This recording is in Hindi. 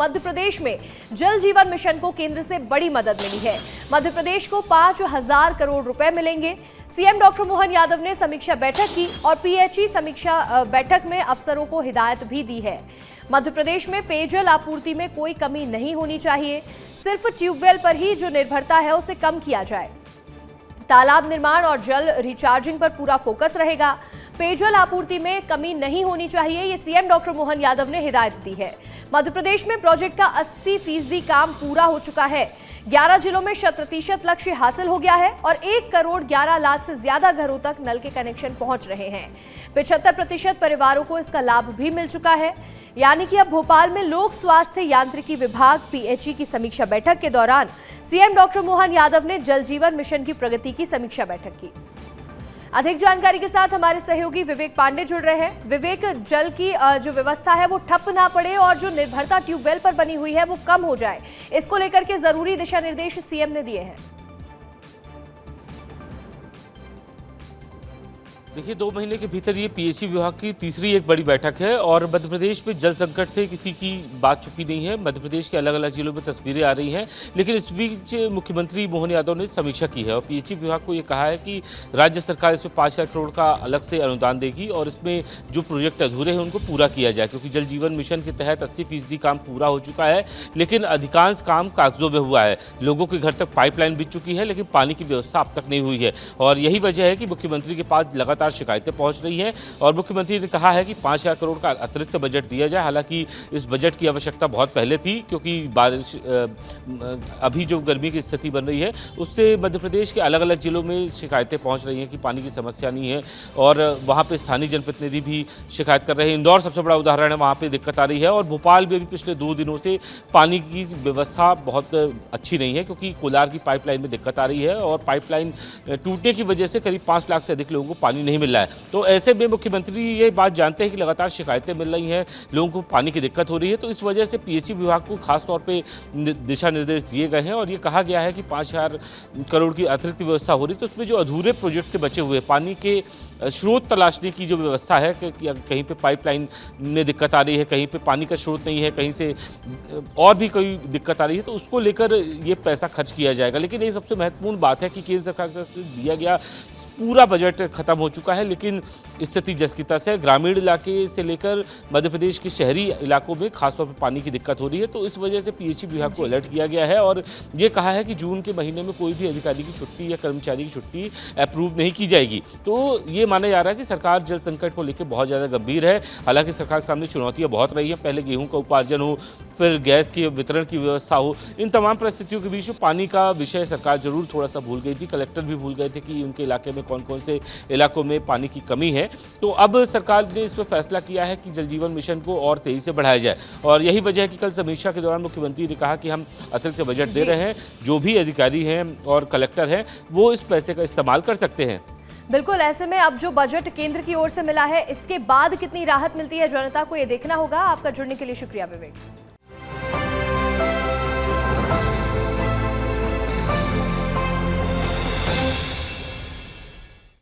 मध्य प्रदेश में जल जीवन मिशन को केंद्र से बड़ी मदद मिली है। मध्य प्रदेश को 5,000 करोड़ रुपए मिलेंगे। सीएम डॉक्टर मोहन यादव ने समीक्षा बैठक की और पीएचई समीक्षा बैठक में अफसरों को हिदायत भी दी है। मध्य प्रदेश में पेयजल आपूर्ति में कोई कमी नहीं होनी चाहिए। सिर्फ ट्यूबवेल पर ही जो निर्भरता है उसे कम किया जाए। तालाब निर्माण और जल रिचार्जिंग पर पूरा फोकस रहेगा। पेयजल आपूर्ति में कमी नहीं होनी चाहिए, ये सीएम डॉक्टर मोहन यादव ने हिदायत दी है। मध्य प्रदेश में प्रोजेक्ट का 80% काम पूरा हो चुका है। 11 जिलों में 100% लक्ष्य हासिल हो गया है और 1 करोड़ 11 लाख से ज्यादा घरों तक नल के कनेक्शन पहुंच रहे हैं। 75% परिवारों को इसका लाभ भी मिल चुका है। यानी कि अब भोपाल में लोक स्वास्थ्य यांत्रिकी विभाग पीएचई की समीक्षा बैठक के दौरान सीएम डॉक्टर मोहन यादव ने जल जीवन मिशन की प्रगति की समीक्षा बैठक की। अधिक जानकारी के साथ हमारे सहयोगी विवेक पांडे जुड़ रहे हैं। विवेक, जल की जो व्यवस्था है वो ठप ना पड़े और जो निर्भरता ट्यूबवेल पर बनी हुई है वो कम हो जाए, इसको लेकर के जरूरी दिशा निर्देश सीएम ने दिए हैं। देखिए, 2 महीने के भीतर ये पीएचई विभाग की तीसरी एक बड़ी बैठक है और मध्य प्रदेश में जल संकट से किसी की बात छुपी नहीं है। मध्य प्रदेश के अलग अलग जिलों में तस्वीरें आ रही हैं, लेकिन इस बीच मुख्यमंत्री मोहन यादव ने समीक्षा की है और पीएचई विभाग को ये कहा है कि राज्य सरकार इसमें 5,000 करोड़ का अलग से अनुदान देगी और इसमें जो प्रोजेक्ट अधूरे हैं उनको पूरा किया जाए, क्योंकि जल जीवन मिशन के तहत 80% काम पूरा हो चुका है, लेकिन अधिकांश काम कागजों में हुआ है। लोगों के घर तक पाइपलाइन बिछ चुकी है, लेकिन पानी की व्यवस्था अब तक नहीं हुई है और यही वजह है कि मुख्यमंत्री के पास लगातार शिकायतें पहुंच रही हैं और मुख्यमंत्री ने कहा है कि 5,000 करोड़ का अतिरिक्त बजट दिया जाए। हालांकि इस बजट की आवश्यकता बहुत पहले थी, क्योंकि बारिश अभी जो गर्मी की स्थिति बन रही है उससे मध्य प्रदेश के अलग अलग जिलों में शिकायतें पहुंच रही हैं कि पानी की समस्या नहीं है और वहां पे स्थानीय जनप्रतिनिधि भी शिकायत कर रहे हैं। इंदौर सबसे बड़ा उदाहरण है, वहां पे दिक्कत आ रही है और भोपाल में भी पिछले 2 दिनों से पानी की व्यवस्था बहुत अच्छी नहीं है, क्योंकि कोलार की पाइपलाइन में दिक्कत आ रही है और पाइपलाइन टूटने की वजह से करीब 5 लाख से अधिक लोगों को पानी नहीं मिल रहा है। तो ऐसे में मुख्यमंत्री ये बात जानते हैं कि लगातार शिकायतें मिल रही हैं, लोगों को पानी की दिक्कत हो रही है, तो इस वजह से पीएचई विभाग को खास तौर पे दिशा निर्देश दिए गए हैं और ये कहा गया है कि 5,000 करोड़ की अतिरिक्त व्यवस्था हो रही है, तो उसमें जो अधूरे प्रोजेक्ट के बचे हुए पानी के स्रोत तलाशने की जो व्यवस्था है कि कहीं पे पाइपलाइन में दिक्कत आ रही है, कहीं पे पानी का स्रोत नहीं है, कहीं से और भी कोई दिक्कत आ रही है, तो उसको लेकर ये पैसा खर्च किया जाएगा। लेकिन ये सबसे महत्वपूर्ण बात है कि केंद्र सरकार से दिया गया पूरा बजट खत्म हो चुका है, लेकिन स्थिति जस की तस है। ग्रामीण इलाके से लेकर मध्य प्रदेश के शहरी इलाकों में खासतौर पर पानी की दिक्कत हो रही है, तो इस वजह से पीएचई विभाग को अलर्ट किया गया है और ये कहा है कि जून के महीने में कोई भी अधिकारी की छुट्टी या कर्मचारी की छुट्टी अप्रूव नहीं की जाएगी। तो ये माना जा रहा है कि सरकार जल संकट को लेकर बहुत ज़्यादा गंभीर है। हालांकि सरकार के सामने चुनौतियाँ बहुत रही हैं, पहले गेहूँ का उपार्जन हो, फिर गैस के वितरण की व्यवस्था हो, इन तमाम परिस्थितियों के बीच पानी का विषय सरकार जरूर थोड़ा सा भूल गई थी। कलेक्टर भी भूल गए थे कि उनके इलाके में कौन कौन से इलाकों में पानी की कमी है। तो अब सरकार ने इस पर फैसला किया है कि जल जीवन मिशन को और तेजी से बढ़ाया जाए और यही वजह है कि कल समीक्षा के दौरान मुख्यमंत्री ने कहा कि हम अतिरिक्त बजट दे रहे हैं, जो भी अधिकारी हैं और कलेक्टर हैं वो इस पैसे का इस्तेमाल कर सकते हैं। बिल्कुल, ऐसे में अब जो बजट केंद्र की ओर से मिला है इसके बाद कितनी राहत मिलती है जनता को, ये देखना होगा। आपका जुड़ने के लिए शुक्रिया विवेक।